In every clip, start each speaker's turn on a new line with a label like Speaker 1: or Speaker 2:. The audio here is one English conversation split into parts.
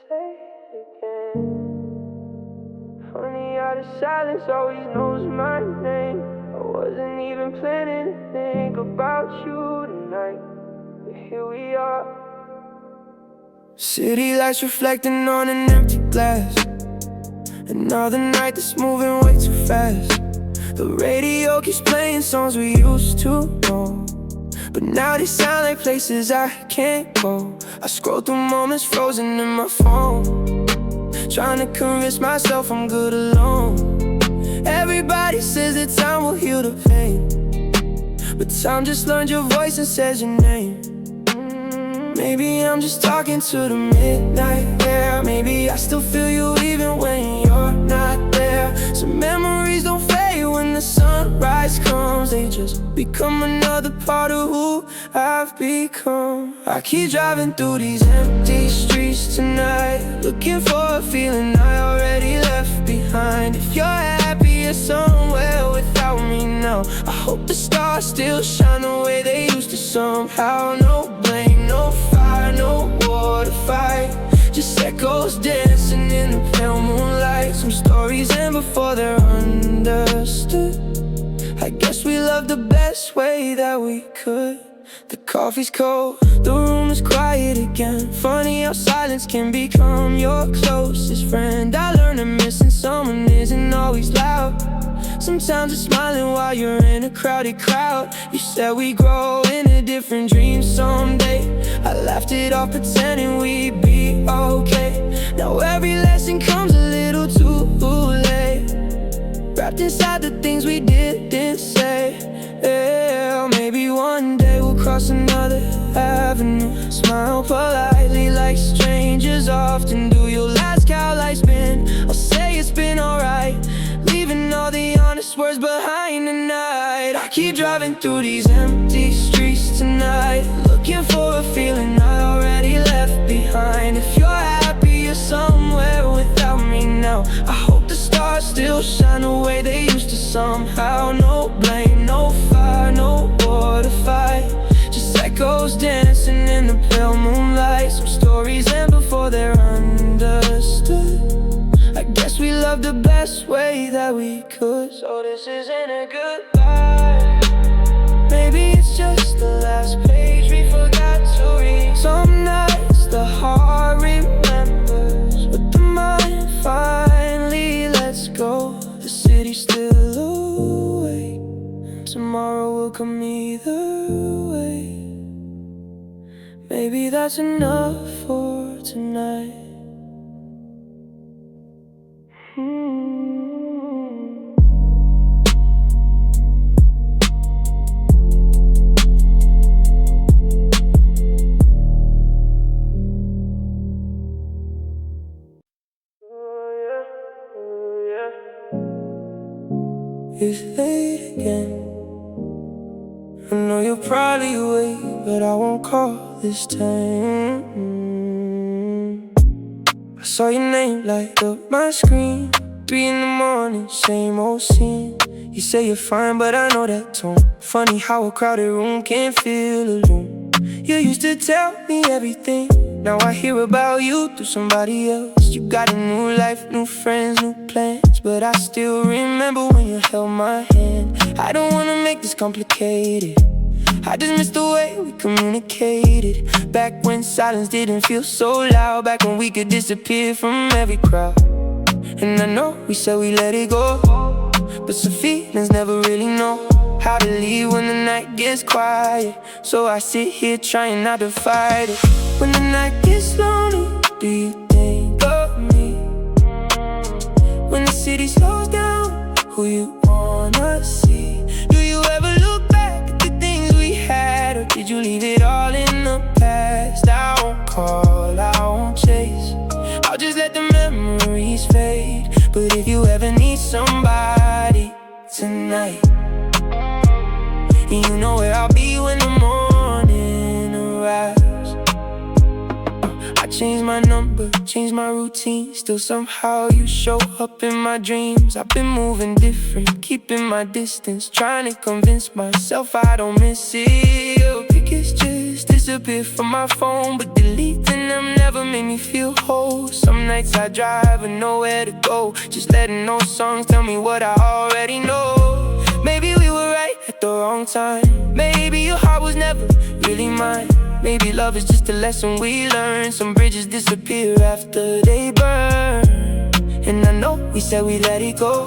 Speaker 1: say it again. Funny how the silence always knows my name. I wasn't even planning to think about you tonight, but here we are. City lights reflecting on an empty glass. Another night that's moving way too fast. The radio keeps playing songs we used to know, but now they sound like places I can't go. I scroll through moments frozen in my phone, trying to convince myself I'm good alone. Everybody says that time will heal the pain, but time just learned your voice and says your name. Maybe I'm just talking to the midnight air. Maybe I still feel you even when you're not there. Some memories don't fade when the sunrise comes. They just become another part of who I've become. I keep driving through these empty streets tonight, looking for a feeling I already left behind. If you're happier somewhere without me now, I hope the stars still shine the way they used to somehow. No blame, no fire, no war to fight, just echoes dancing in the pale moonlight. Some stories end before they're understood. I guess we loved the best way that we could. The coffee's cold, the room is quiet again. Funny how silence can become your closest friend. I learned that missing someone isn't always loud. Sometimes it's smiling while you're in a crowded crowd. You said we grow into different dreams someday. I laughed it off pretending we'd be okay. Now every lesson comes a little too late, wrapped inside the things we didn't say. Yeah, maybe one day we'll cross another avenue. Smile politely like strangers often do. You'll ask how life's been, I'll say it's been alright, leaving all the honest words behind tonight. I keep driving through these empty streets tonight, looking for a feeling I already left behind. If you're happier somewhere without me now, I hope the stars still shine the way they used to somehow. No blame, no fire, no war to fight, just echoes dancing in the pale moonlight. Some stories end before they're understood. I guess we loved the best way that we could. So this isn't a goodbye, maybe it's just the last page we forgot to read. Some nights the heart remembers, but the mind finally lets go. The city's still awake, tomorrow will come either way. Maybe that's enough for tonight. It's late again. I know you're probably awake, but I won't call this time. I saw your name light up my screen, 3 in the morning, same old scene. You say you're fine, but I know that tone. Funny how a crowded room can feel alone. You used to tell me everything, now I hear about you through somebody else. You got a new life, new friends, new plans, but I still remember when you held my hand. I don't wanna make this complicated, I just miss the way we communicated. Back when silence didn't feel so loud, back when we could disappear from every crowd. And I know we said we let it go, but some feelings never really know how to leave when the night gets quiet. So I sit here trying not to fight it. When the night gets lonely, do you think of me? When the city slows down, who you wanna see? Do you ever look back at the things we had, or did you leave it all in the past? I won't call, I won't chase, I'll just let the memories fade. But if you ever need somebody tonight, you know where I'll be when the morning arrives. I changed my number, changed my routine, still somehow you show up in my dreams. I've been moving different, keeping my distance, trying to convince myself I don't miss it. I think it's just this disappear from my phone, but deleting them never made me feel whole. Some nights I drive with nowhere to go, just letting those songs tell me what I already know. Maybe we were right at the wrong time. Maybe your heart was never really mine. Maybe love is just a lesson we learn. Some bridges disappear after they burn. And I know we said we let it go,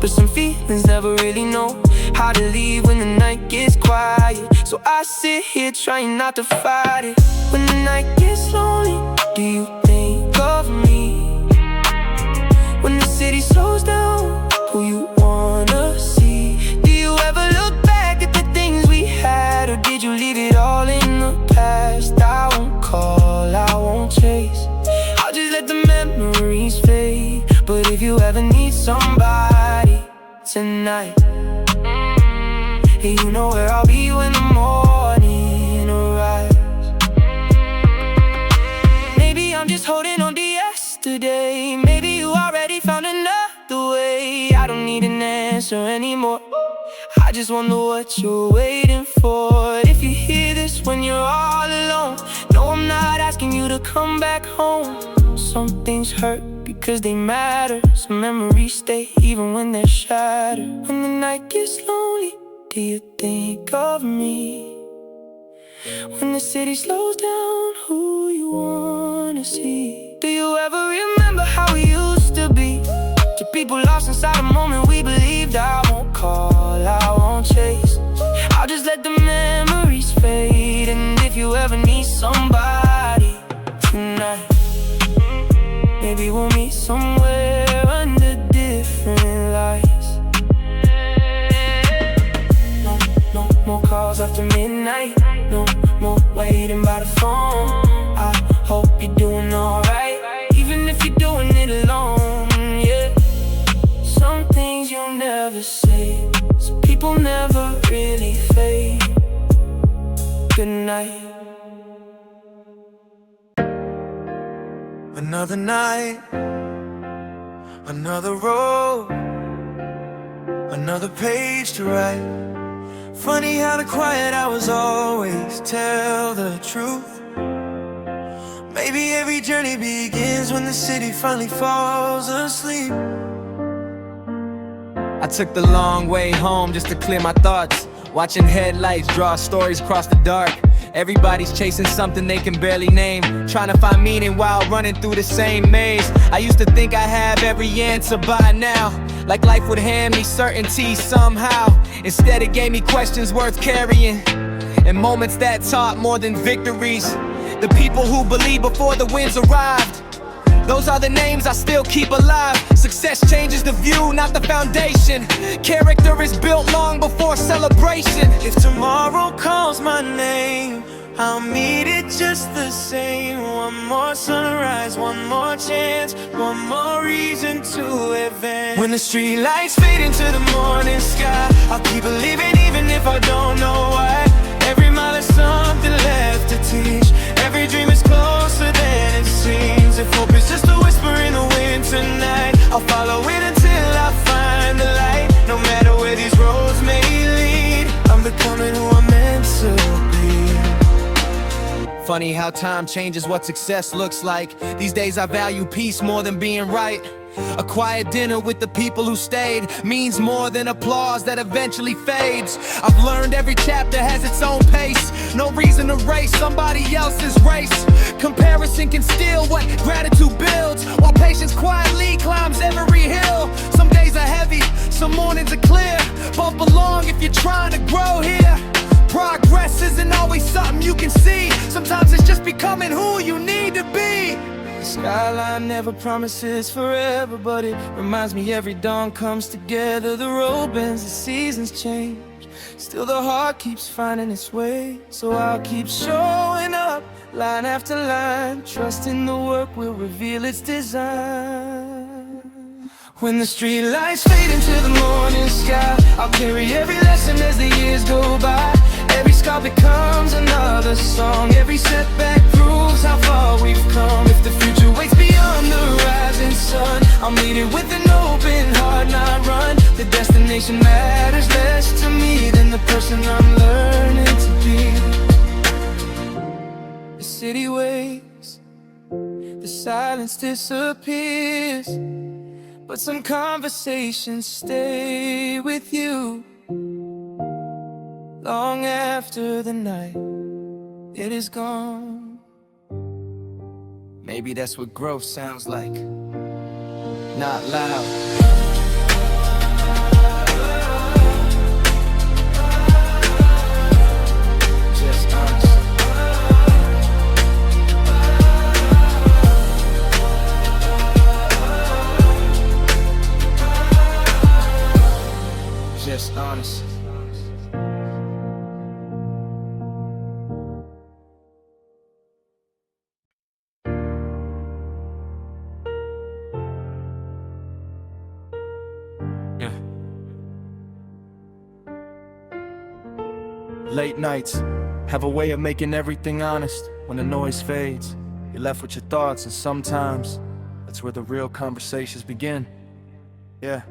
Speaker 1: but some feelings never really know how to leave when the night gets quiet. So I sit here trying not to fight it. When the night gets lonely, do you think of me? When the city slows down, who you wanna see? Do you ever look back at the things we had, or did you leave it all in the past? I won't call, I won't chase, I'll just let the memories fade. But if you ever need somebody tonight, hey, you know where I'll be when the morning arrives. Maybe I'm just holding on to yesterday. Maybe you already found another way. I don't need an answer anymore, I just wonder what you're waiting for. If you hear this when you're all alone, no, I'm not asking you to come back home. Some things hurt because they matter. Some memories stay even when they're shattered. When the night gets lonely, do you think of me? When the city slows down, who you wanna see? Do you ever remember how we used to be? To people lost inside a moment we believed. I won't call, I won't chase, I'll just let the memories fade. And if you ever need somebody tonight, maybe we'll meet somewhere under different lights. No more calls after midnight, no more waiting by the phone. I hope you're doing alright, even if you're doing it alone, yeah. Some things you'll never say, some people never really fade. Good night.
Speaker 2: Another night, another road, another page to write. Funny how the quiet hours always tell the truth. Maybe every journey begins when the city finally falls asleep. I took the long way home just to clear my thoughts, watching headlights draw stories across the dark. Everybody's chasing something they can barely name, trying to find meaning while running through the same maze. I used to think I have every answer by now, like life would hand me certainty somehow. Instead it gave me questions worth carrying, and moments that taught more than victories. The people who believed before the winds arrived, those are the names I still keep alive. Success changes the view, not the foundation. Character is built long before celebration. If tomorrow calls my name, I'll meet it just the same. One more sunrise, one more chance, one more reason to advance. When the streetlights fade into the morning sky, I'll keep believing even if I don't know why. Every mile is something left to teach, every dream is closer than it seems. If hope is just a whisper in the wind tonight, I'll follow it until I find the light. No matter where these roads may lead, I'm becoming who I'm meant to be. Funny how time changes what success looks like. These days I value peace more than being right. A quiet dinner with the people who stayed means more than applause that eventually fades. I've learned every chapter has its own pace. No reason to race somebody else's race. Comparison can steal what gratitude builds, while patience quietly climbs every hill. Some days are heavy, some mornings are clear. Bump along if you're trying to grow here. Progress isn't always something you can see. Sometimes it's just becoming who you need to be. The skyline never promises forever, but it reminds me every dawn comes together. The road bends, the seasons change, still the heart keeps finding its way. So I'll keep showing up, line after line, trusting the work will reveal its design. When the streetlights fade into the morning sky, I'll carry every lesson as the years go by. Every scar becomes another song, every setback proves how far we've come. If the future waits beyond the rising sun, I'll meet it with an open heart, not run. The destination matters less to me than the person I'm learning to be.
Speaker 1: city waves, the silence disappears, but some conversations stay with you long after the night it is gone.
Speaker 2: Maybe that's what growth sounds like. Not loud. Just honest. Just honest. Late nights have a way of making everything honest. When the noise fades, you're left with your thoughts, and sometimes that's where the real conversations begin. Yeah.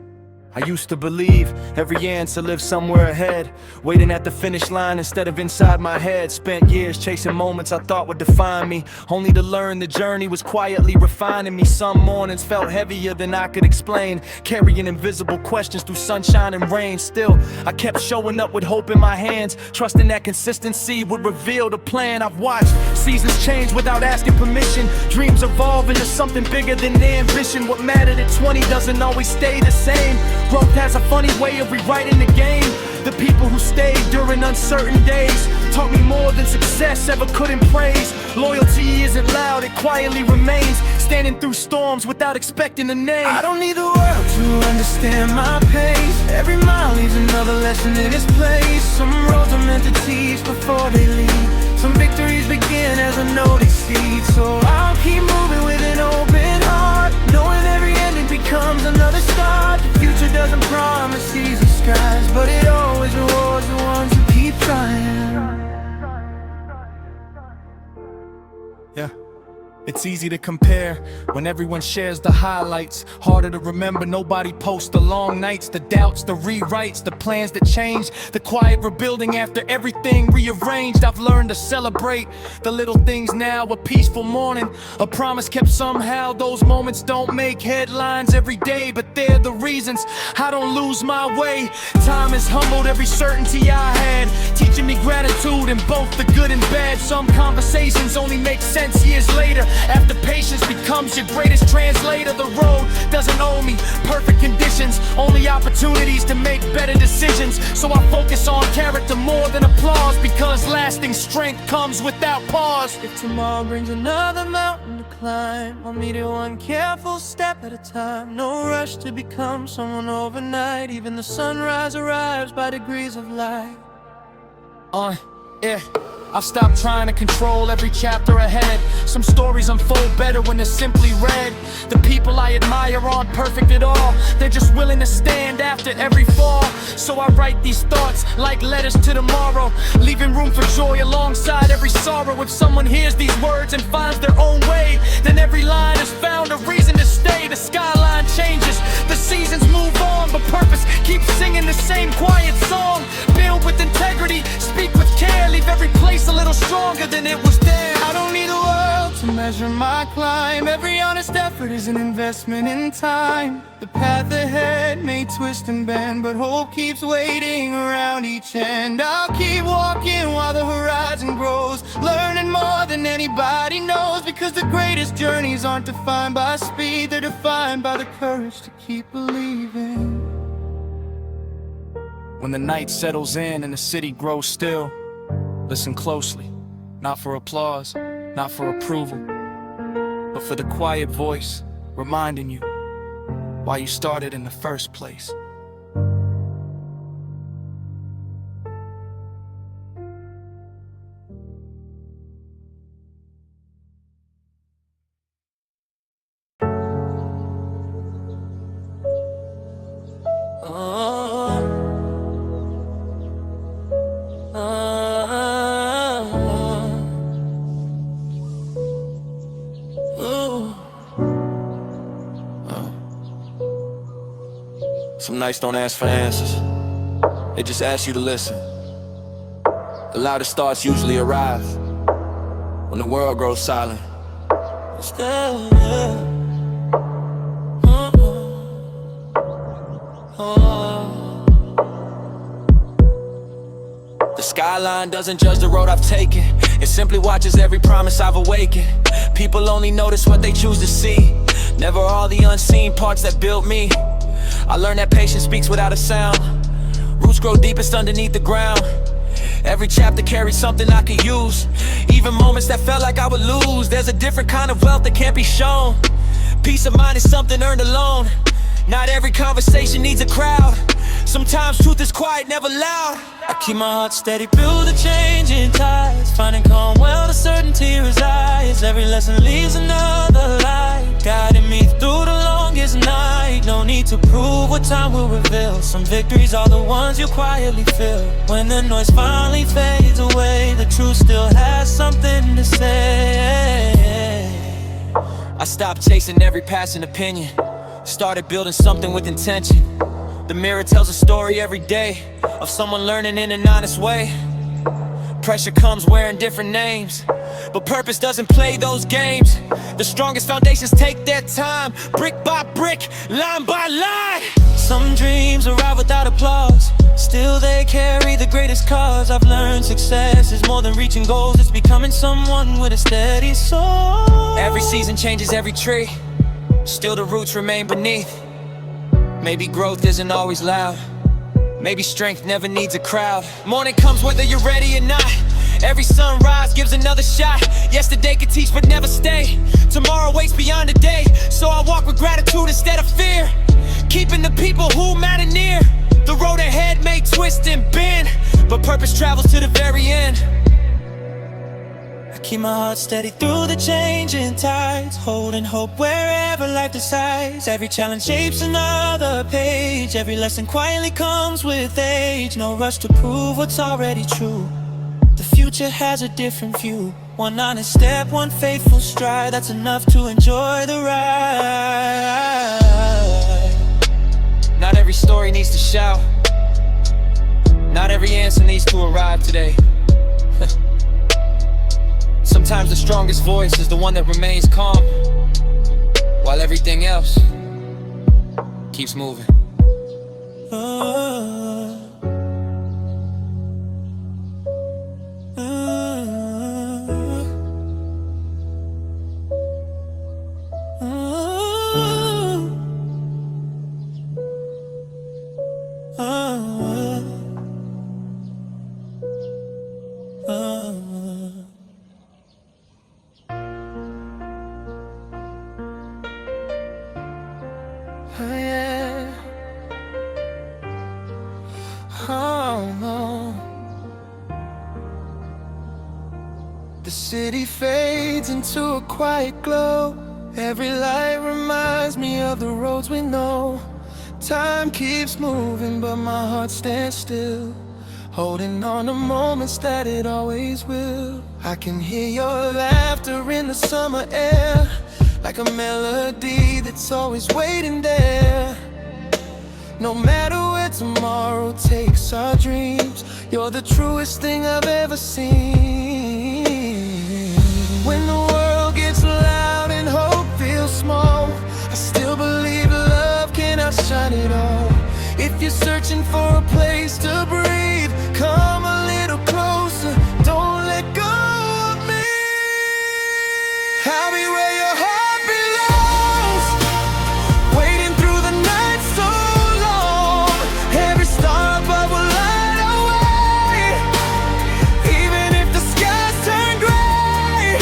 Speaker 2: I used to believe every answer lived somewhere ahead, waiting at the finish line instead of inside my head. Spent years chasing moments I thought would define me, only to learn the journey was quietly refining me. Some mornings felt heavier than I could explain, carrying invisible questions through sunshine and rain. Still, I kept showing up with hope in my hands, trusting that consistency would reveal the plan. I've watched seasons change without asking permission, dreams evolve into something bigger than their ambition. What mattered at 20 doesn't always stay the same. Growth has a funny way of rewriting the game. The people who stayed during uncertain days taught me more than success ever could in praise. Loyalty isn't loud, it quietly remains, standing through storms without expecting a name.
Speaker 1: I don't need the world to understand my pace. Every mile leaves another lesson in its place. Some roads are meant to teach before they lead. Some victories begin as I know they seed. So I'll keep moving with an open heart, knowing every ending becomes another start. The future doesn't promise easy skies, but it always rewards the ones who keep trying.
Speaker 2: Yeah. It's easy to compare when everyone shares the highlights. Harder to remember, nobody posts the long nights, the doubts, the rewrites, the plans that change, the quiet rebuilding after everything rearranged. I've learned to celebrate the little things now, a peaceful morning, a promise kept somehow. Those moments don't make headlines every day, but they're the reasons I don't lose my way. Time has humbled every certainty I had, teaching me gratitude in both the good and bad. Some conversations only make sense years later, after patience becomes your greatest translator. The road doesn't owe me perfect conditions, only opportunities to make better decisions. So I focus on character more than applause, because lasting strength comes without pause.
Speaker 1: If tomorrow brings another mountain to climb, I'll meet it one careful step at a time. No rush to become someone overnight. Even the sunrise arrives by degrees of light.
Speaker 2: Yeah. I've stopped trying to control every chapter ahead. Some stories unfold better when they're simply read. The people I admire aren't perfect at all, they're just willing to stand after every fall. So I write these thoughts like letters to tomorrow, leaving room for joy alongside every sorrow. If someone hears these words and finds their own way, then every line has found a reason to stay. The skyline changes, the seasons move on, but purpose keeps singing the same quiet song. Build with integrity, speak with care, leave every place a little stronger than it was there.
Speaker 1: I don't need a world to measure my climb. Every honest effort is an investment in time. The path ahead may twist and bend, but hope keeps waiting around each end. I'll keep walking while the horizon grows, learning more than anybody knows, because the greatest journeys aren't defined by speed, they're defined by the courage to keep believing.
Speaker 2: When the night settles in and the city grows still, listen closely, not for applause, not for approval, but for the quiet voice reminding you why you started in the first place. Some nights don't ask for answers, they just ask you to listen. The loudest thoughts usually arrive
Speaker 1: when the world grows silent.
Speaker 3: Still, yeah.
Speaker 1: The skyline doesn't judge the road I've taken. It simply watches every promise I've awakened. People only notice what they choose to see, never all the unseen parts that built me. I learned that patience speaks without a sound. Roots grow deepest underneath the ground. Every chapter carries something I could use. Even moments that felt like I would lose. There's a different kind of wealth that can't be shown. Peace of mind is something earned alone. Not every conversation needs a crowd. Sometimes truth is quiet, never loud.
Speaker 3: I keep my heart steady through the changing tides, finding calm where the certainty resides. Every lesson leaves another light, guiding me through the longest night. No need to prove what time will reveal. Some victories are the ones you quietly feel. When the noise finally fades away, the truth still has something to say.
Speaker 1: I stopped chasing every passing opinion, started building something with intention. The mirror tells a story every day of someone learning in an honest way. Pressure comes wearing different names, but purpose doesn't play those games. The strongest foundations take their time, brick by brick, line by line.
Speaker 3: Some dreams arrive without applause, still they carry the greatest cause. I've learned success is more than reaching goals, it's becoming someone with a steady soul.
Speaker 1: Every season changes every tree, still the roots remain beneath. Maybe growth isn't always loud, maybe strength never needs a crowd. Morning comes whether you're ready or not. Every sunrise gives another shot. Yesterday could teach but never stay. Tomorrow waits beyond the day, so I walk with gratitude instead of fear, keeping the people who matter near. The road ahead may twist and bend, but purpose travels to the very end.
Speaker 3: Keep my heart steady through the changing tides, holding hope wherever life decides. Every challenge shapes another page, every lesson quietly comes with age. No rush to prove what's already true, the future has a different view. One honest step, one faithful stride, that's enough to enjoy the ride.
Speaker 1: Not every story needs to shout, not every answer needs to arrive today. Sometimes the strongest voice is the one that remains calm, while everything else keeps moving.
Speaker 3: Oh yeah. Oh no. The city fades into a quiet glow. Every light reminds me of the roads we know. Time keeps moving but my heart stands still, holding on to moments that it always will. I can hear your laughter in the summer air, like a melody that's always waiting there. No matter where tomorrow takes our dreams, you're the truest thing I've ever seen. When the world gets loud and hope feels small, I still believe love can outshine it all. If you're searching for a place to breathe, come a little closer, don't let go of me. I'll be where your heart belongs, waiting through the night so long. Every star above will light our way, even if the skies turn gray.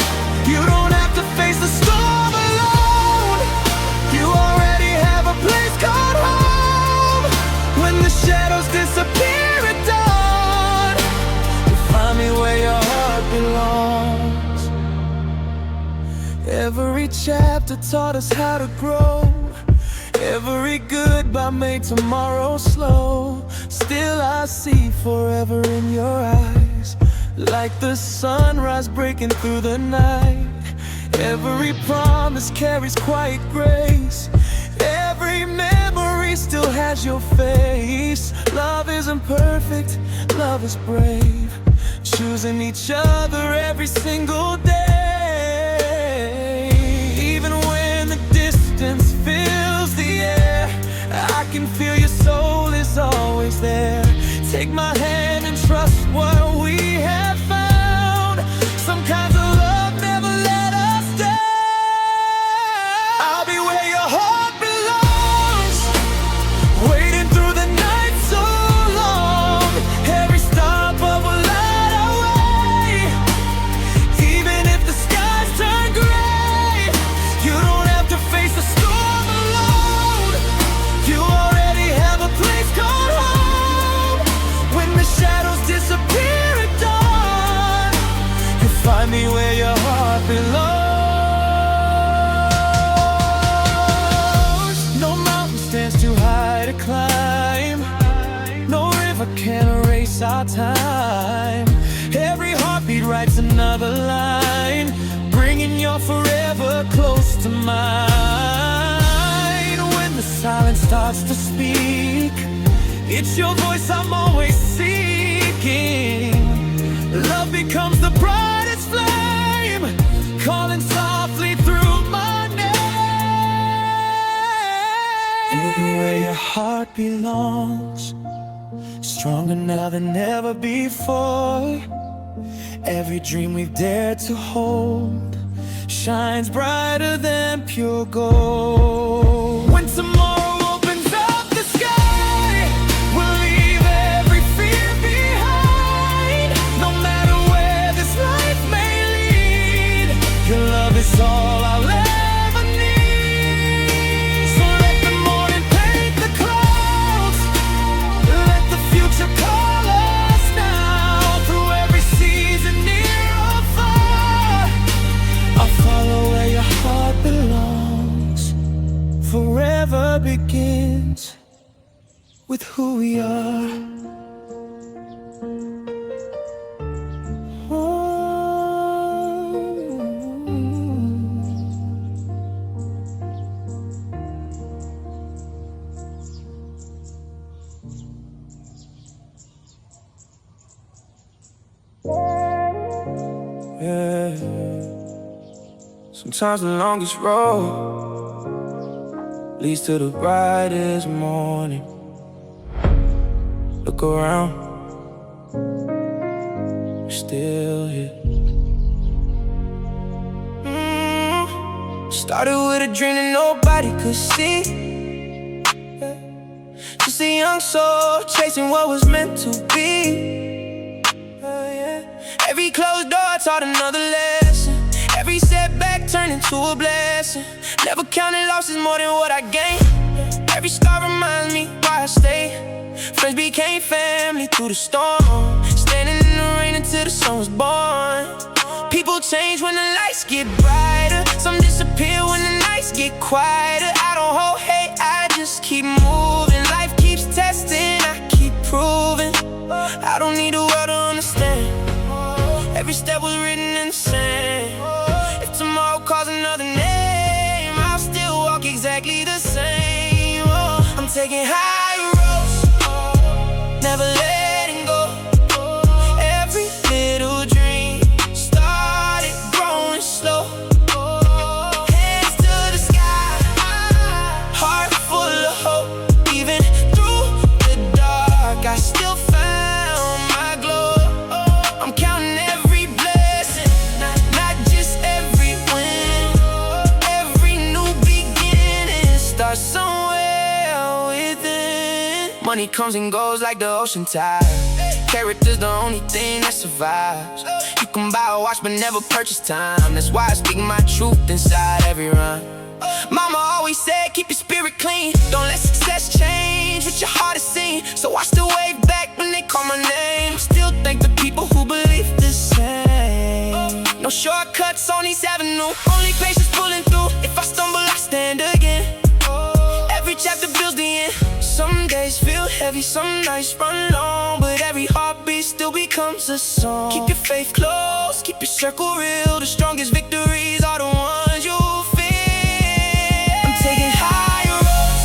Speaker 3: You don't have to face the storm alone, you already have a place called home. When the shadows disappear at dawn, you'll find me where your heart belongs. Every chapter taught us how to grow, every goodbye made tomorrow slow. Still I see forever in your eyes, like the sunrise breaking through the night. Every promise carries quiet grace, every memory still has your face. Love isn't perfect, love is brave, choosing each other every single day. our time. Every heartbeat writes another line, bringing your forever close to mine. When the silence starts to speak, it's your voice I'm always seeking. Love becomes the brightest flame, calling softly through my name. Where your heart belongs, stronger now than ever before. Every dream we've dared to hold shines brighter than pure gold. When tomorrow opens up the sky, we'll leave every fear behind. No matter where this life may lead, your love is all I'll ever need. So let the morning paint the clouds, let the future call us now. Through every season, near or far, I'll follow where your heart belongs. Forever begins with who we are. Yeah. Sometimes the longest road leads to the brightest morning. Look around, we're still here. Started with a dream that nobody could see. Just a young soul chasing what was meant to be. Every closed door taught another lesson. Every setback turned into a blessing. Never counted losses more than what I gained. Every scar reminds me why I stayed. Friends became family through the storm, standing in the rain until the sun was born. People change when the lights get brighter. Some disappear when the nights get quieter. I don't hold hate, I just keep moving. Life keeps testing, I keep proving. I don't need the world to understand. Every step was written in the sand. If tomorrow calls another name, I'll still walk exactly the same. I'm taking high roads, never letting go. Every little dream started growing slow. Hands to the sky, heart full of hope. Even through the dark, I still found my glow. I'm counting every blessing, not just every win. Every new beginning starts somewhere within. Money comes and goes like the ocean tide. Character's the only thing that survives. You can buy a watch but never purchase time. That's why I speak my truth inside every rhyme. Mama always said, keep your spirit clean. Don't let success change what your heart is seen. So I still wave back when they call my name. Still thank the people who believe the same. No shortcuts on this avenue, only patience pulling through. If I stumble, I stand again. Every chapter builds the end. Some days feel heavy, some nights run long, but every heartbeat still becomes a song. Keep your faith close, keep your circle real. The strongest victories are the ones you feel. I'm taking higher roads,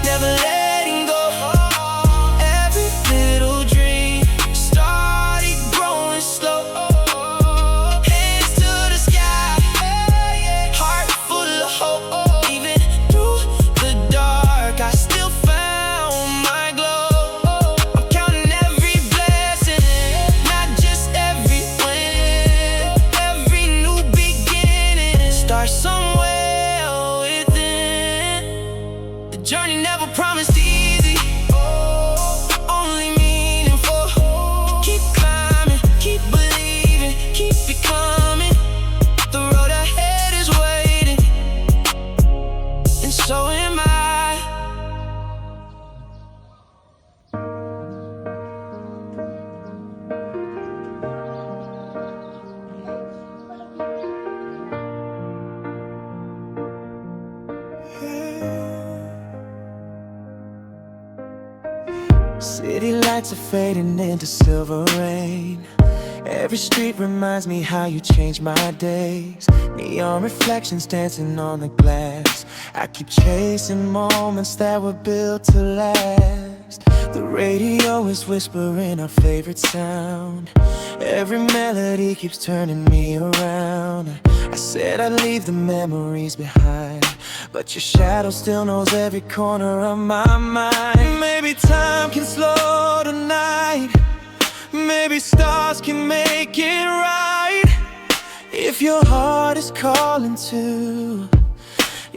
Speaker 3: never letting go. Every little dream started growing slow. Hands to the sky, heart full of hope. Even through the dark, I still found my glow. I'm counting every blessing, not just every win. Every new beginning starts somewhere within. The journey never promised easy, only meaningful. Keep climbing, keep believing, keep becoming. The road ahead is waiting, and so am I.
Speaker 1: City lights are fading into silver rain. Every street reminds me how you changed my days. Neon reflections dancing on the glass. I keep chasing moments that were built to last. The radio is whispering our favorite sound. Every melody keeps turning me around. I said I'd leave the memories behind, but your shadow still knows every corner of my mind. Maybe time can slow tonight. Maybe stars can make it right. If your heart is calling too,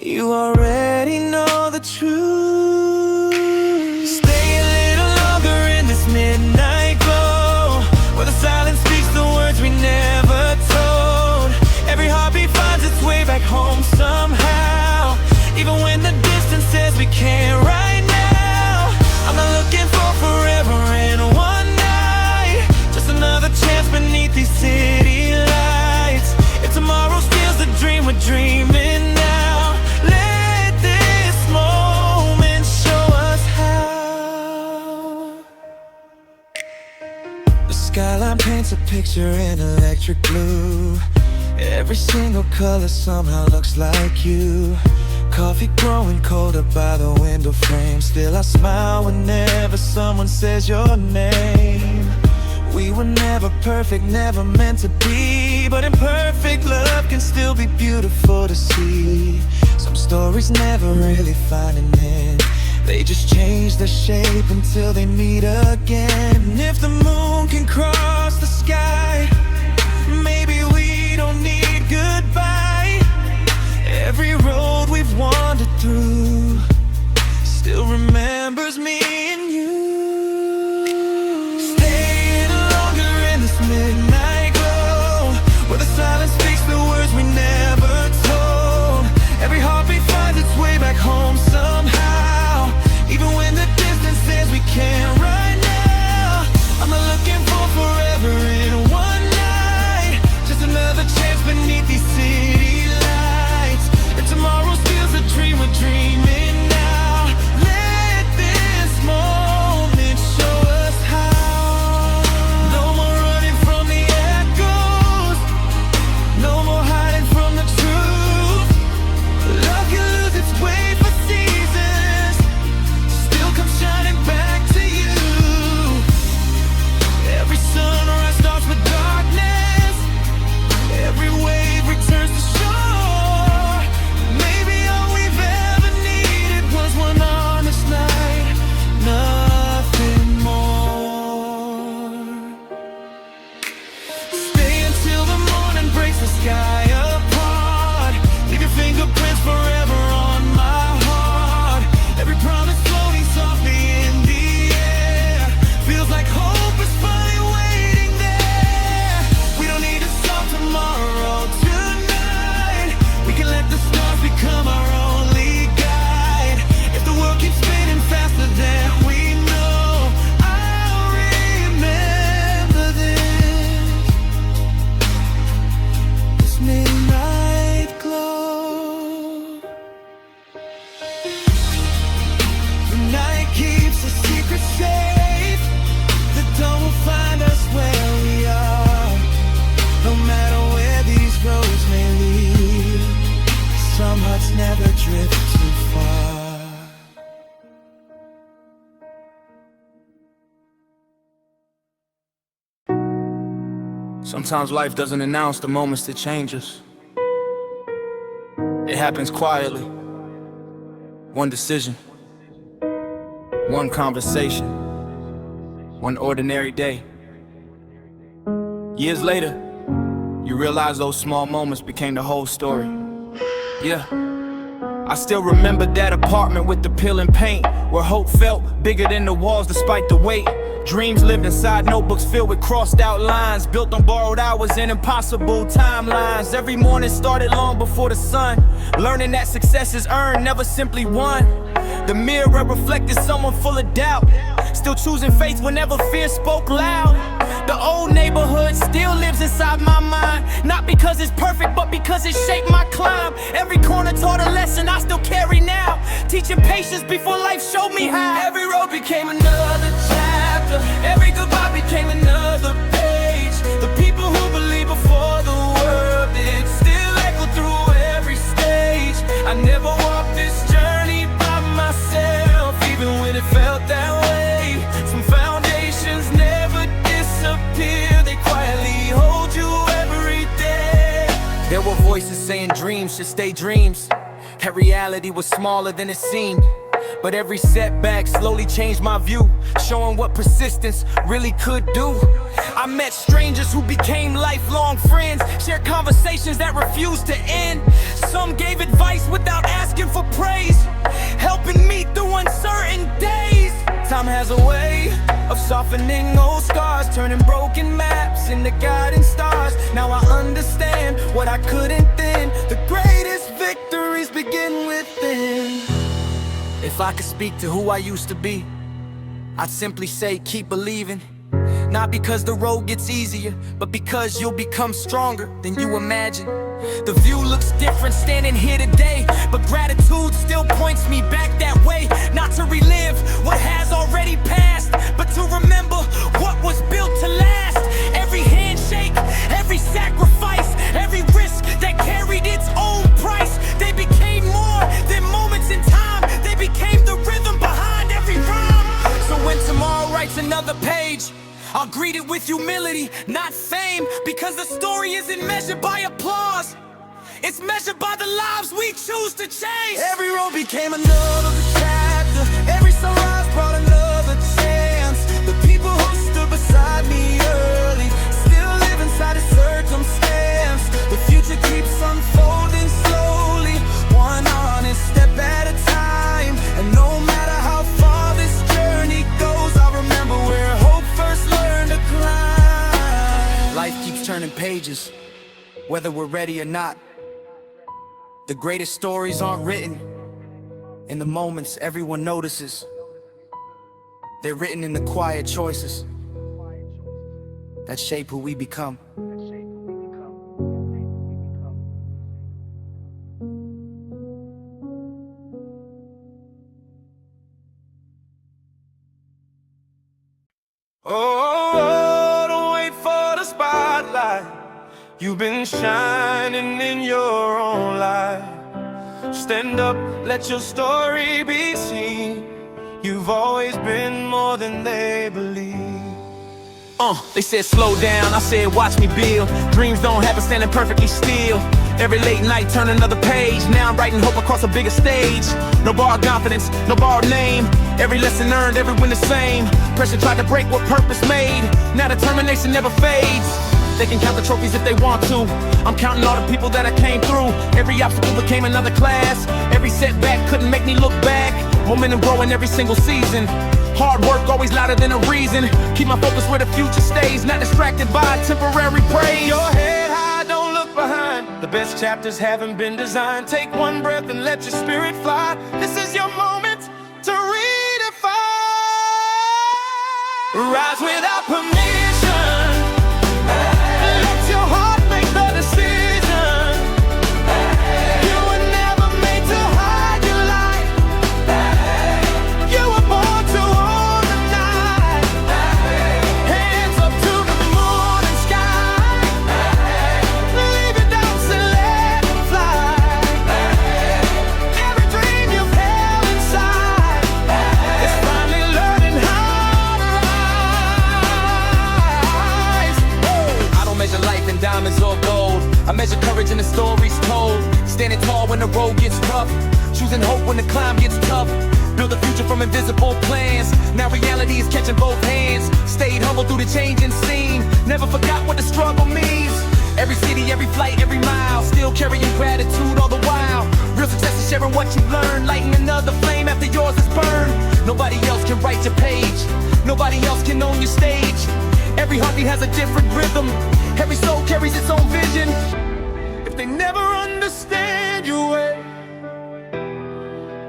Speaker 1: you already know the truth. Stay a little longer in this midnight glow, where the silence speaks the words we never told. Every heartbeat finds its way back home somehow, even when the distance says we can't right now. I'm not looking for forever in one night, just another chance beneath these city lights. If tomorrow steals the dream we're dreaming now, let this moment show us how. The skyline paints a picture in electric blue. Every single color somehow looks like you. Coffee growing colder by the window frame. Still I smile whenever someone says your name. We were never perfect, never meant to be, but imperfect love can still be beautiful to see. Some stories never really find an end, they just change their shape until they meet again. And if the moon can cross the sky, maybe we don't need goodbye. Every road we've wandered through still remembers me and you. Staying longer in this midnight glow, where the silence speaks the words we never told. Every heartbeat finds its way back home somehow, even when the distance says we can't right now. I'm not looking for forever in one night, just another chance beneath these city lights. If tomorrow steals a dream we're dreaming now, let this moment show us how. No more running from the echoes, no more hiding from the truth. Love can lose its way for seasons, still come shining back to you. Every sunrise starts with darkness, every wave returns to shore. Maybe all we've ever needed was one honest night, nothing more. Stay until the morning breaks the sky apart. Leave your fingerprints forever on my heart. Every promise floating softly in the air feels like hope is finally waiting there. We don't need to solve tomorrow tonight, we can let the stars become our only guide. If the world keeps spinning faster than we know, I'll remember this midnight glow. The night keeps a secret safe, the dawn will find us where we are. No matter where these roads may lead, some hearts never drift too far.
Speaker 2: Sometimes life doesn't announce the moments that change us. It happens quietly. One decision, one conversation, one ordinary day. Years later, you realize those small moments became the whole story. Yeah, I still remember that apartment with the peeling paint, where hope felt bigger than the walls despite the weight. Dreams lived inside notebooks filled with crossed out lines, built on borrowed hours and impossible timelines. Every morning started long before the sun, learning that success is earned, never simply won. The mirror reflected someone full of doubt, still choosing faith whenever fear spoke loud. The old neighborhood still lives inside my mind, not because it's perfect, but because it shaped my climb. Every corner taught a lesson I still carry now, teaching patience before life showed me how. Every road became another chapter,
Speaker 1: chapter. Every goodbye became another page. The people who believed before the world did still echo through every stage. I never walked this journey by myself, even when it felt that way. Some foundations never disappear, they quietly hold you every day.
Speaker 2: There were voices saying dreams should stay dreams, that reality was smaller than it seemed. But every setback slowly changed my view, showing what persistence really could do. I met strangers who became lifelong friends, shared conversations that refused to end. Some gave advice without asking for praise, helping me through uncertain days. Time has a way of softening old scars, turning broken maps into guiding stars. Now I understand what I couldn't then. The greatest victories begin within. If I could speak to who I used to be, I'd simply say keep believing. Not because the road gets easier, but because you'll become stronger than you imagine. The view looks different standing here today, but gratitude still points me back that way. Not to relive what has already passed, but to remember what was built to last. Every handshake, every sacrifice, every risk that carried its own price. They became more than moments in time, they became the rhythm behind every rhyme. So when tomorrow writes another page, I'll greet it with humility, not fame, because the story isn't measured by applause, it's measured by the lives we choose to change.
Speaker 1: Every road became another chapter, every sunrise brought another chance. The people who stood beside me early still live inside a circumstance. The future keeps unfolding slowly, one honest step at a time. And no matter how far this journey goes, I'll remember where hope first learned to climb.
Speaker 2: Life keeps turning pages, whether we're ready or not. The greatest stories aren't written in the moments everyone notices. They're written in the quiet choices that shape who we become.
Speaker 1: Oh, don't wait for the spotlight. You've been shining in your own light. Stand up, let your story be seen. You've always been more than they believe.
Speaker 4: They said slow down, I said watch me build. Dreams don't happen standing perfectly still. Every late night turn another page. Now I'm writing hope across a bigger stage. No borrowed confidence, no borrowed name. Every lesson earned, every win the same. Pressure tried to break what purpose made. Now determination never fades. They can count the trophies if they want to. I'm counting all the people that I came through. Every obstacle became another class. Every setback couldn't make me look back. Momentum growing every single season. Hard work always louder than a reason. Keep my focus where the future stays, not distracted by temporary praise.
Speaker 1: Your head high, don't look behind. The best chapters haven't been designed. Take one breath and let your spirit fly. This is your moment to redefine. Rise without permission. Let your heart make the decision. You were never made to hide your light. You were born to own the night. Hands up to the moon and sky. Leave your doubts and let them fly. Every dream you've held inside is finally learning how to rise.
Speaker 4: I don't measure life in diamonds or gold. I measure courage in the stories told. Standing tall when the road gets tough. Choosing hope when the climb gets tough. Build a future from invisible plans. Now reality is catching both hands. Stayed humble through the changing scene. Never forgot what the struggle means. Every city, every flight, every mile. Still carrying gratitude all the while. Real success is sharing what you learn. Lighting another flame after yours is burned. Nobody else can write your page. Nobody else can own your stage. Every heartbeat has a different rhythm. Every soul carries its own vision.
Speaker 1: If they never understand your way,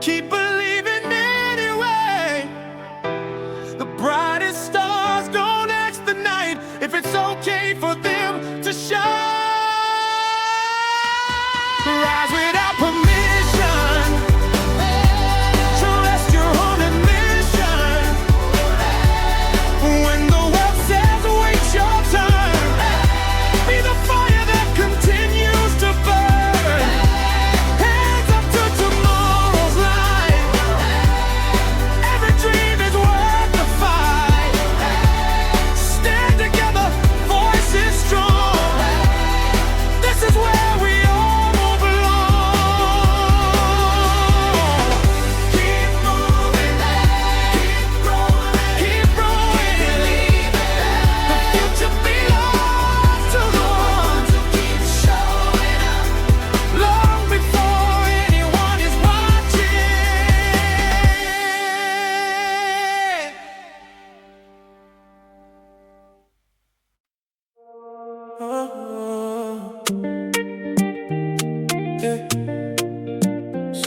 Speaker 1: keep believing anyway. The brightest stars don't ask the night if it's okay for them to shine. Rise without permission. Trust your own admission.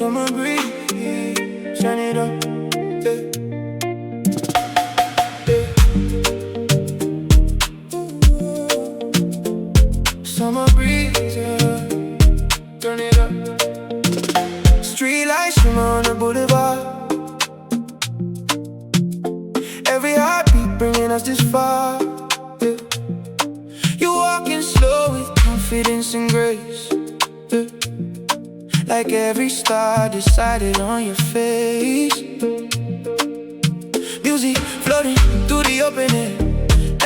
Speaker 1: summer breeze, turn it up, yeah. Summer breeze, yeah. Turn it up. Street lights shimmer on the boulevard. Every heartbeat bringing us this far, yeah. You're walking slow with confidence and grace, yeah. Like every star decided on your face. Music floating through the open air.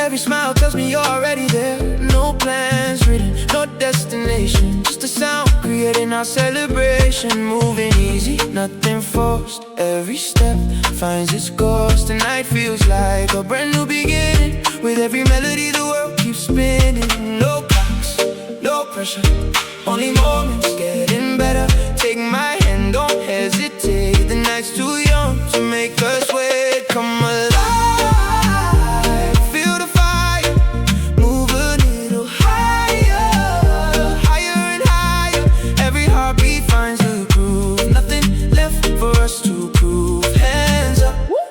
Speaker 1: Every smile tells me you're already there. No plans written, no destination, just a sound creating our celebration. Moving easy, nothing forced. Every step finds its course. Tonight feels like a brand new beginning. With every melody the world keeps spinning. No clocks, no pressure, only moments getting better. Take my hand, don't hesitate. The night's too young to make us wait. Come alive.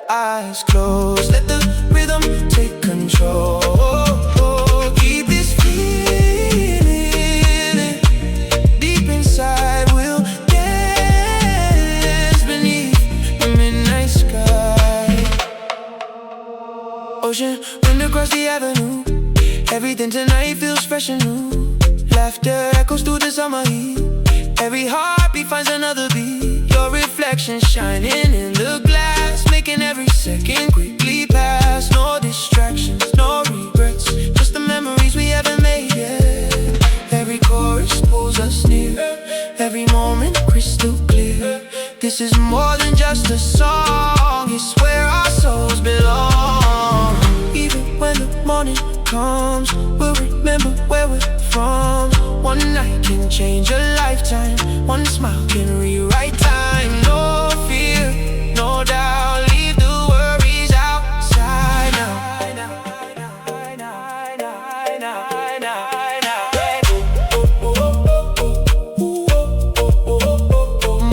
Speaker 1: Eyes closed, let the rhythm take control. Keep this feeling deep inside. We'll dance beneath the midnight sky. Ocean wind across the avenue. Everything tonight feels fresh and new. Laughter echoes through the summer heat. Every heartbeat finds another beat. Your reflection shining in the glass, making every second quickly pass. No distractions, no regrets, just the memories we haven't made yet. Every chorus pulls us near, every moment crystal clear. This is more than just a song, it's where our souls belong. Even when the morning comes, we'll remember where we're from. One night can change a lifetime. One smile can rewrite time. No fear, no doubt. Leave the worries outside now.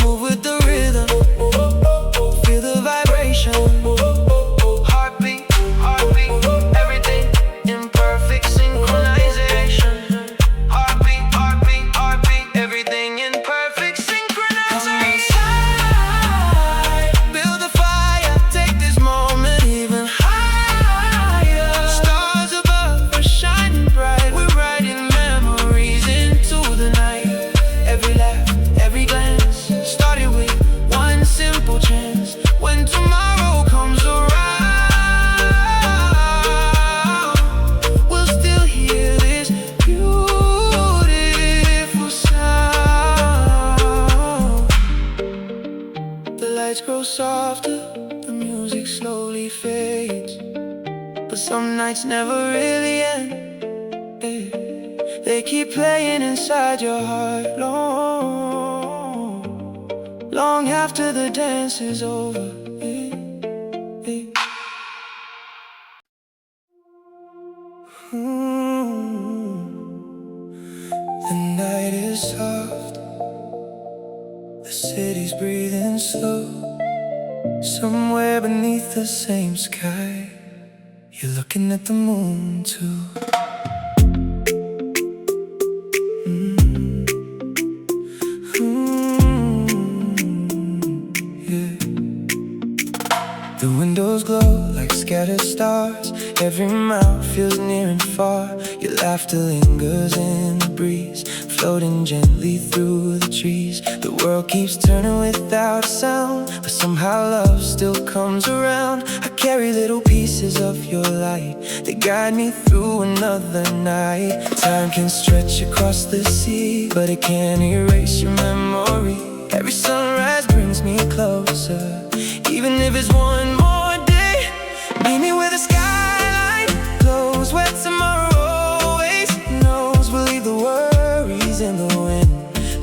Speaker 1: Move with the rhythm, feel the vibration. Heartbeat, heartbeat, everything in perfect synchronization. Heartbeat, heartbeat, heartbeat, everything in perfect synchronization. Build a fire, take this moment even higher. Stars above are shining bright. We're writing memories into the night. Every laugh, every glance started with one simple chance. When tomorrow comes around, we'll still hear this beautiful sound. The lights grow softer, the music slowly fades, but some nights never really end. eh. They keep playing inside your heart long, long after the dance is over. The night is soft, the city's breathing slow. Somewhere beneath the same sky, you're looking at the moon too. Yeah. The windows glow like scattered stars. Every mile feels near and far. Your laughter lingers in the breeze, floating gently through the trees. The world keeps turning without a sound, but somehow love still comes around. I carry little pieces of your light, they guide me through another night. Time can stretch across the sea, but it can't erase your memory. Every sunrise brings me closer, even if it's one more day. Meet me where the skyline glows, where tomorrow always knows. We'll leave the worries in the wind,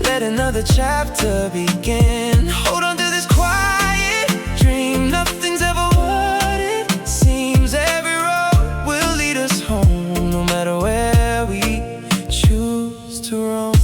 Speaker 1: let another chapter begin. Hold on to this quiet dream, nothing's ever what it seems. Every road will lead us home, no matter where we choose to roam.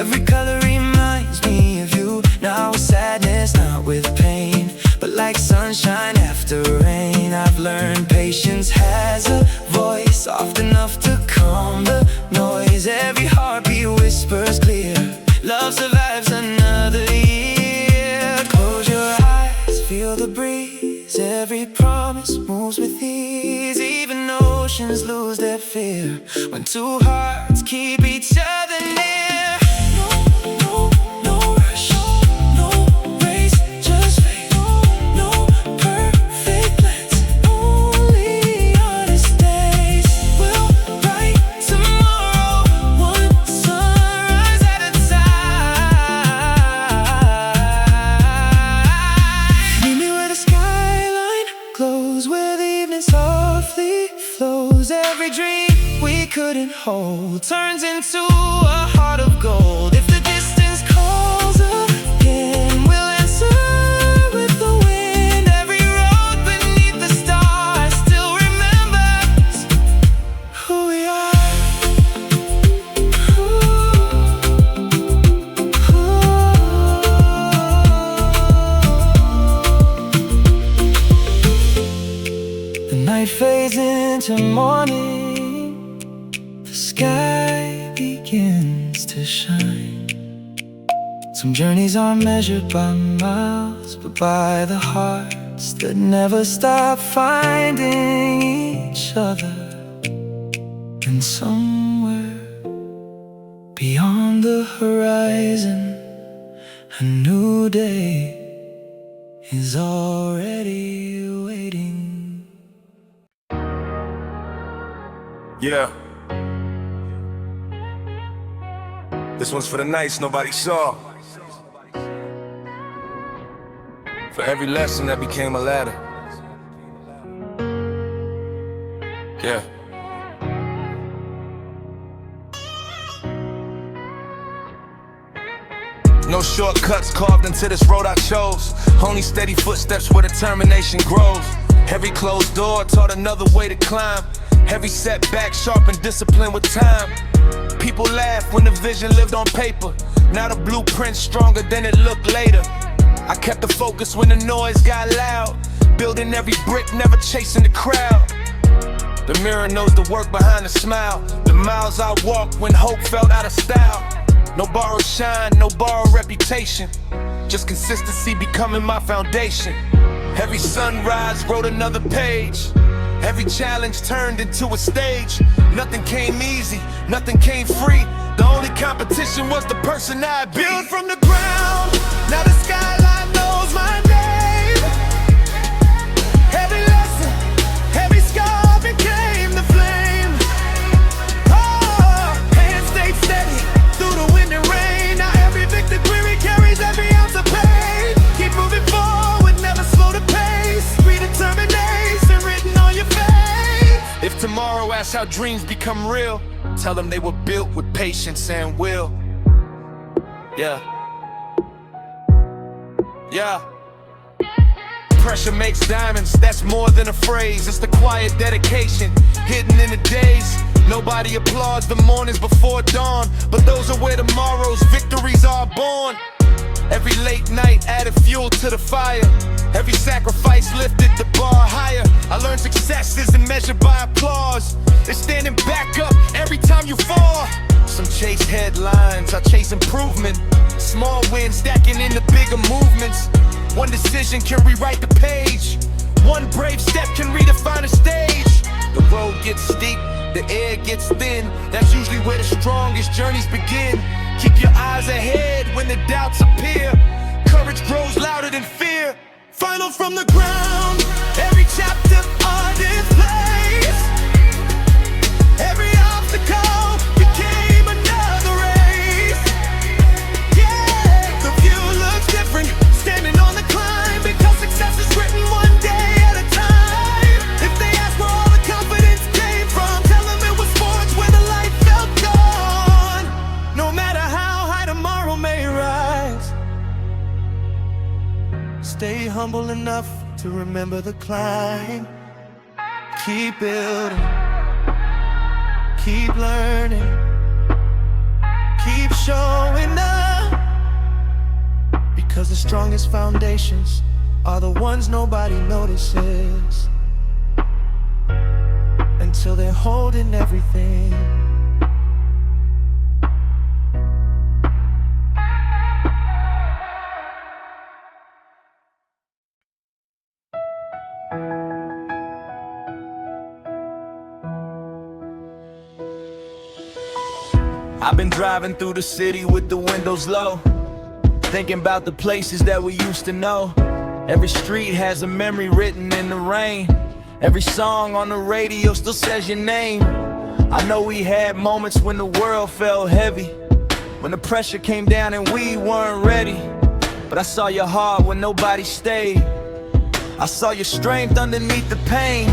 Speaker 1: Every color reminds me of you. Now with sadness, not with pain, but like sunshine after rain. I've learned patience has a voice, soft enough to calm the noise. Every heartbeat whispers clear, love survives another year. Close your eyes, feel the breeze. Every promise moves with ease. Even oceans lose their fear when two hearts keep each other near. No rush, no race, just faith. No perfect plans, only honest days. We'll write tomorrow, one sunrise at a time. Meet me where the skyline glows, where the evening softly flows. Every dream we couldn't hold turns into a heart of gold. If the distance calls again, we'll answer with the wind. Every road beneath the stars still remembers who we are. The night fades into morning, the sky begins to shine. Some journeys are measured by miles, but by the hearts that never stop finding each other. And somewhere beyond the horizon, a new day is already waiting.
Speaker 5: Yeah. This one's for the nights nobody saw. For every lesson that became a ladder. Yeah. No shortcuts carved into this road I chose. Only steady footsteps where determination grows. Every closed door taught another way to climb. Every setback sharpened discipline with time. People laugh when the vision lived on paper. Now the blueprint's stronger than it looked later. I kept the focus when the noise got loud. Building every brick, never chasing the crowd. The mirror knows the work behind the smile. The miles I walked when hope felt out of style. No borrowed shine, no borrowed reputation. Just consistency becoming my foundation. Every sunrise wrote another page. Every challenge turned into a stage. Nothing came easy, nothing came free. The only competition was the person I built from the ground. Now the skyline knows my name. Every lesson, every scar became the flame. Oh, hands stayed steady through the wind and rain. Now every victory carries every ounce of pain. Keep moving forward, never slow the pace. Predetermination written on your face. If tomorrow asks how dreams become real, tell them they were built with patience and will. Yeah. Yeah. Pressure makes diamonds, that's more than a phrase. It's the quiet dedication, hidden in the days. Nobody applauds the mornings before dawn, but those are where tomorrow's victories are born. Every late night added fuel to the fire. Every sacrifice lifted the bar higher. I learned success isn't measured by applause. It's standing back up every time you fall. Some chase headlines, I chase improvement. Small wins stacking into bigger movements. One decision can rewrite the page. One brave step can redefine a stage. The road gets steep, the air gets thin. That's usually where the strongest journeys begin. Keep your eyes ahead when the doubts appear. Courage grows louder than fear. Final from the ground, every chapter on this place. Every obstacle became another race. Yeah, the view looks different, standing on the climb, because success is written one day at a time. If they ask where all the confidence came from, tell them it was forged where the light felt gone. No matter how high tomorrow may rise, stay humble enough to remember the climb. Keep building, keep learning, keep showing up.
Speaker 3: 'Cause the strongest foundations are the ones nobody notices until they're holding everything.
Speaker 5: I've been driving through the city with the windows low, thinking about the places that we used to know. Every street has a memory written in the rain. Every song on the radio still says your name. I know we had moments when the world felt heavy, when the pressure came down and we weren't ready. But I saw your heart when nobody stayed. I saw your strength underneath the pain.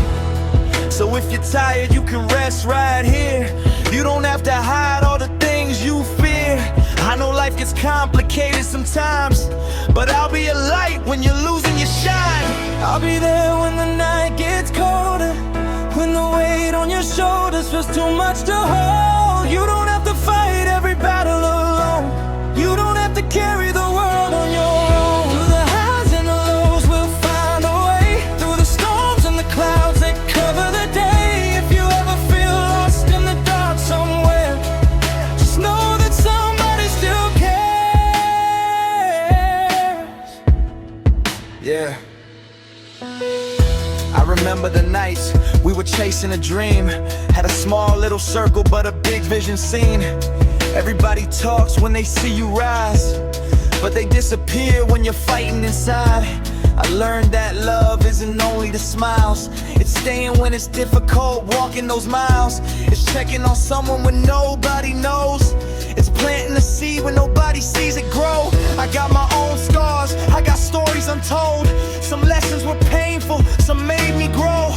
Speaker 5: So if you're tired, you can rest right here. You don't have to hide all the things you fear. I know life gets complicated sometimes, but I'll be a light when you're losing your shine.
Speaker 3: I'll be there when the night gets colder, when the weight on your shoulders feels too much to hold. You don't have to fight every battle alone. You don't have to carry the world on your own. Through the highs and the lows, we'll find a way. Through the storms and the clouds that cover the day. If you ever feel lost in the dark somewhere, just know that somebody still cares.
Speaker 5: Yeah. I remember the nights we were chasing a dream. Had a small little circle but a big vision seen. Everybody talks when they see you rise, but they disappear when you're fighting inside. I learned that love isn't only the smiles. It's staying when it's difficult, walking those miles. It's checking on someone when nobody knows. It's planting a seed when nobody sees it grow. I got my own scars, I got stories untold. Some lessons were painful, some made me grow.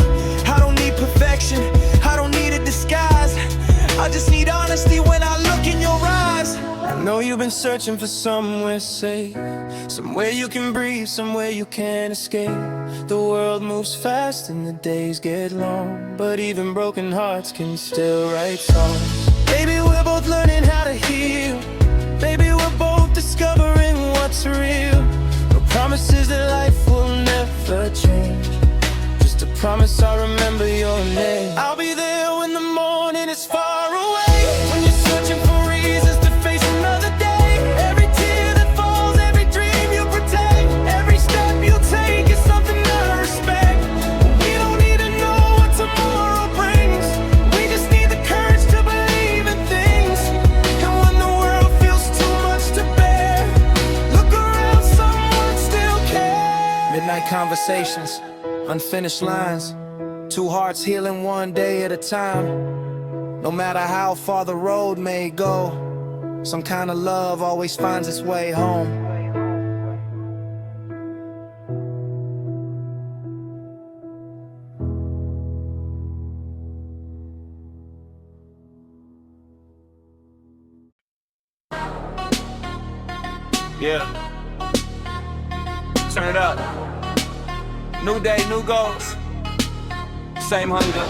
Speaker 5: I don't need perfection, I don't need a disguise. I just need honesty when I look in your eyes.
Speaker 3: I know you've been searching for somewhere safe, somewhere you can breathe, somewhere you can escape. The world moves fast and the days get long, but even broken hearts can still write songs. Baby, we're both learning how to heal. Baby, we're both discovering what's real. No promises that life will never change, just a promise I'll remember your name. I'll be there when the morning is far away, when you're searching for reasons to face another day. Every tear that falls, every dream you protect, every step you take is something I respect. We don't need to know what tomorrow brings, we just need the courage to believe in things. And when the world feels too much to bear, look around, someone still cares.
Speaker 5: Midnight conversations, unfinished lines, two hearts healing one day at a time. No matter how far the road may go, some kind of love always finds its way home. Yeah. Turn it up. New day, new goals. Same hunger.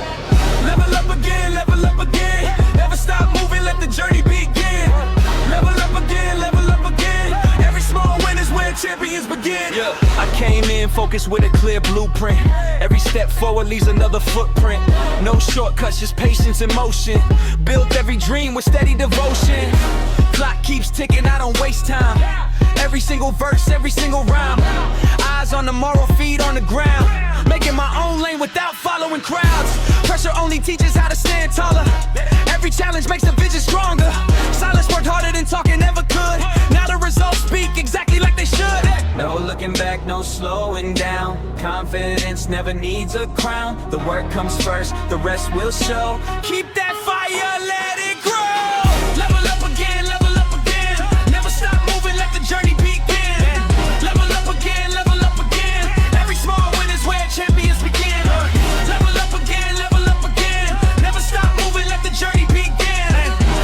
Speaker 4: Level up again, level up again. Never stop moving, let the journey begin. Level up again, level up again. Every small win is where champions begin.
Speaker 5: Yeah. I came in focused with a clear blueprint. Every step forward leaves another footprint. No shortcuts, just patience and motion. Built every dream with steady devotion. Clock keeps ticking, I don't waste time. Every single verse, every single rhyme. Eyes on the moral, feet on the ground. Making my own lane without following crowds. Pressure only teaches how to stand taller. Every challenge makes the vision stronger. Silence worked harder than talking ever could. Now the results speak exactly like they should.
Speaker 4: No looking back, no slowing down. Confidence never needs a crown. The work comes first, the rest will show.
Speaker 5: Keep that fire, let it grow.
Speaker 4: Level up again, level up again. Never stop moving, let the journey begin. Level up again, level up again. Every small win is where champions begin. Level up again, level up again. Never stop moving, let the journey begin.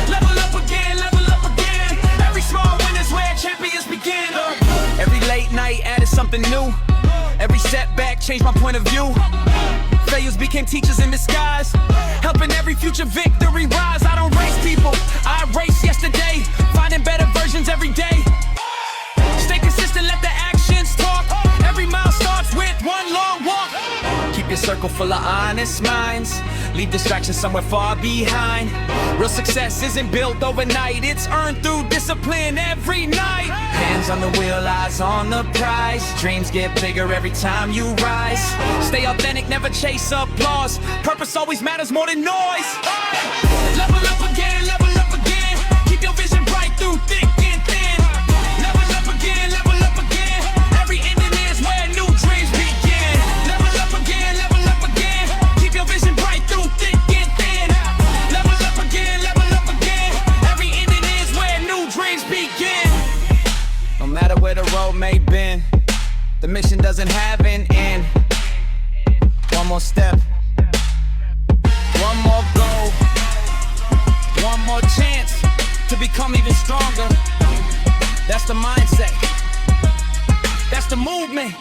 Speaker 4: Level up again, level up again. Every small win is where champions begin.
Speaker 5: Every late night added something new. Every setback changed my point of view. Failures became teachers in disguise, helping every future victory rise. I don't race people, I race yesterday, finding better versions every day. Stay consistent, let the
Speaker 4: circle full of honest minds. Leave distractions somewhere far behind. Real success isn't built overnight, it's earned through discipline every night. Hands on the wheel, eyes on the prize. Dreams get bigger every time you rise. Stay authentic, never chase applause. Purpose always matters more than noise. Level up again, level up again. Keep your vision bright through thick and thin. Level up again, level up again. Every ending is where new dreams begin. Level up again, level up again. Keep your vision bright through thick and thin. Level up again, level up again. Every ending is where new dreams begin. No matter where the road may bend, the mission doesn't have an end. One more step, one more goal, one more chance to become even stronger. That's the mindset, that's the movement.